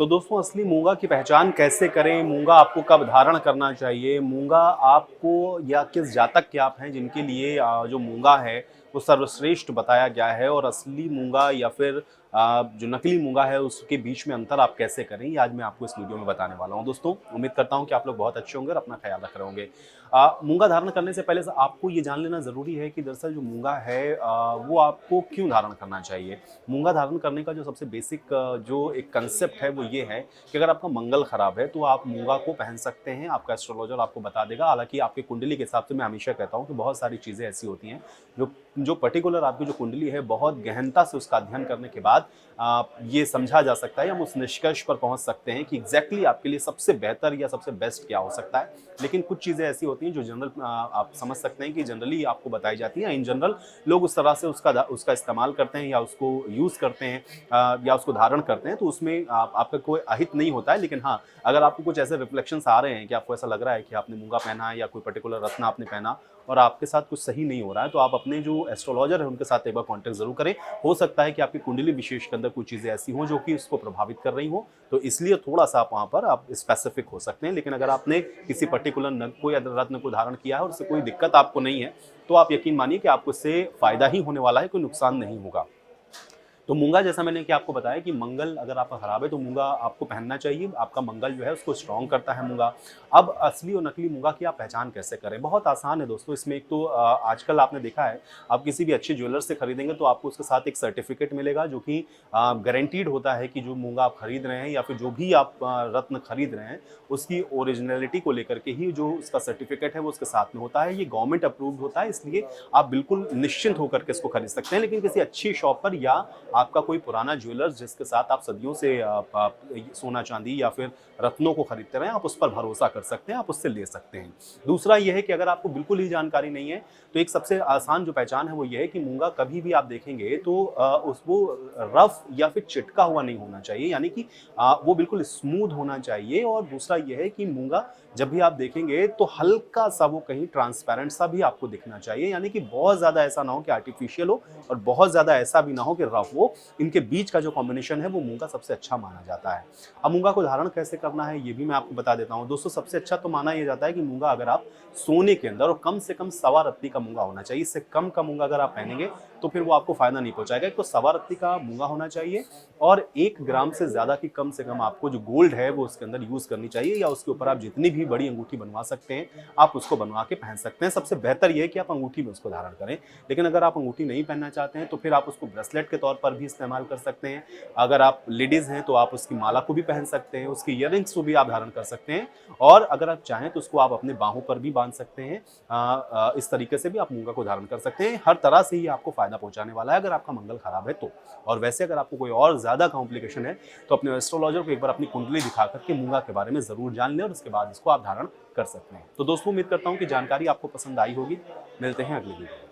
तो दोस्तों असली मूंगा की पहचान कैसे करें, मूंगा आपको कब धारण करना चाहिए, मूंगा आपको या किस जातक के आप हैं जिनके लिए जो मूंगा है वो सर्वश्रेष्ठ बताया गया है, और असली मूंगा या फिर जो नकली मूंगा है उसके बीच में अंतर आप कैसे करें, ये आज मैं आपको इस वीडियो में बताने वाला हूं। दोस्तों उम्मीद करता हूं कि आप लोग बहुत अच्छे होंगे और अपना ख्याल रख रहे होंगे। मूंगा धारण करने से पहले आपको ये जान लेना जरूरी है कि दरअसल जो मूंगा है वो आपको क्यों धारण करना चाहिए। मूंगा धारण करने का जो सबसे बेसिक जो एक कंसेप्ट है वो ये है कि अगर आपका मंगल खराब है तो आप मूंगा को पहन सकते हैं, आपका एस्ट्रोलॉजर आपको बता देगा। हालांकि आपकी कुंडली के हिसाब से मैं हमेशा कहता हूं कि बहुत सारी चीज़ें ऐसी होती हैं जो जो पर्टिकुलर आपकी जो कुंडली है बहुत गहनता से उसका अध्ययन करने के बाद आप ये समझा जा सकता है, हम उस निष्कर्ष पर पहुंच सकते हैं कि एग्जैक्टली आपके लिए सबसे बेहतर या सबसे बेस्ट क्या हो सकता है। लेकिन कुछ चीज़ें ऐसी होती हैं जो जनरल आप समझ सकते हैं कि जनरली आपको बताई जाती हैं, इन जनरल लोग उस तरह से उसका इस्तेमाल करते हैं या उसको यूज़ करते हैं या उसको धारण करते हैं, तो उसमें आपका कोई अहित नहीं होता है। लेकिन हाँ, अगर आपको कुछ ऐसे रिफ्लेक्शंस आ रहे हैं कि आपको ऐसा लग रहा है कि आपने मूंगा पहना है या कोई पर्टिकुलर रत्न आपने पहना और आपके साथ कुछ सही नहीं हो रहा है, तो आप अपने जो एस्ट्रोलॉजर है उनके साथ एक बार कांटेक्ट जरूर करें। हो सकता है कि आपकी कुंडली विशेष के अंदर कुछ चीज़ें ऐसी हों जो कि उसको प्रभावित कर रही हो, तो इसलिए थोड़ा सा आप वहाँ पर आप स्पेसिफिक हो सकते हैं। लेकिन अगर आपने किसी पर्टिकुलर कोई रत्न को धारण किया है और उससे कोई दिक्कत आपको नहीं है, तो आप यकीन मानिए कि आपको इससे फायदा ही होने वाला है, कोई नुकसान नहीं होगा। तो मूंगा, जैसा मैंने कि आपको बताया कि मंगल अगर आपका खराब है तो मूंगा आपको पहनना चाहिए, आपका मंगल जो है उसको स्ट्रॉन्ग करता है मूंगा। अब असली और नकली मूंगा की आप पहचान कैसे करें, बहुत आसान है दोस्तों। इसमें एक तो आजकल आपने देखा है, आप किसी भी अच्छे ज्वेलर से खरीदेंगे तो आपको उसके साथ एक सर्टिफिकेट मिलेगा जो कि गारंटीड होता है कि जो मूंगा आप खरीद रहे हैं या फिर जो भी आप रत्न खरीद रहे हैं उसकी ओरिजिनलिटी को लेकर के ही जो उसका सर्टिफिकेट है वो उसके साथ में होता है। ये गवर्नमेंट अप्रूव्ड होता है, इसलिए आप बिल्कुल निश्चिंत होकर के इसको खरीद सकते हैं। लेकिन किसी अच्छी शॉप पर या आपका कोई पुराना ज्वेलर्स जिसके साथ आप सदियों से सोना चांदी या फिर रत्नों को खरीदते रहे, आप उस पर भरोसा कर सकते हैं, आप उससे ले सकते हैं। दूसरा यह है कि अगर आपको बिल्कुल ही जानकारी नहीं है तो एक सबसे आसान जो पहचान है वो ये है कि मूंगा कभी भी आप देखेंगे तो वो रफ या फिर चिटका हुआ नहीं होना चाहिए, यानी कि वो बिल्कुल स्मूथ होना चाहिए। और दूसरा यह है कि मूंगा जब भी आप देखेंगे तो हल्का सा वो कहीं ट्रांसपेरेंट सा भी आपको दिखना चाहिए, यानी कि बहुत ज्यादा ऐसा ना हो कि आर्टिफिशियल हो और बहुत ज्यादा ऐसा भी ना हो कि रफ हो। इनके बीच का जो कॉम्बिनेशन है वो मूंगा सबसे अच्छा माना जाता है। अब मूंगा को धारण कैसे करना है ये भी मैं आपको बता देता हूँ। दोस्तों सबसे अच्छा तो माना यह जाता है कि मूंगा अगर आप सोने के अंदर, और कम से कम सवा रत्ती का मूंगा होना चाहिए, इससे कम का मूंगा अगर आप पहनेंगे तो फिर वो आपको फायदा नहीं पहुंचाएगा। एक तो सवा रत्ती का मूंगा होना चाहिए और 1 ग्राम से ज्यादा की कम से कम आपको जो गोल्ड है वो उसके अंदर यूज करनी चाहिए, या उसके ऊपर आप जितनी भी बड़ी अंगूठी बनवा सकते हैं आप उसको बनवा के पहन सकते हैं। सबसे बेहतर यह है कि आप अंगूठी में उसको धारण करें। लेकिन अगर आप अंगूठी नहीं पहनना चाहते हैं तो फिर आप उसको ब्रेसलेट के तौर पर भी इस्तेमाल कर सकते हैं। अगर आप लेडीज हैं तो आप उसकी माला को भी पहन सकते हैं, उसकी इयररिंग्स को भी आप धारण कर सकते हैं, और अगर आप चाहें तो उसको आप अपने बाहों पर भी बांध सकते हैं। इस तरीके से भी आप मूंगा को धारण कर सकते हैं। हर तरह से ही आपको फायदा पहुंचाने वाला है अगर आपका मंगल खराब है तो। और वैसे अगर आपको कोई और ज्यादा कॉम्प्लिकेशन है तो अपने एस्ट्रोलॉजर को एक बार अपनी कुंडली दिखा करके मूंगा के बारे में जरूर जान लें और उसके बाद इसको आप धारण कर सकते हैं। तो दोस्तों उम्मीद करता हूं कि जानकारी आपको पसंद आई होगी। मिलते हैं अगली वीडियो में।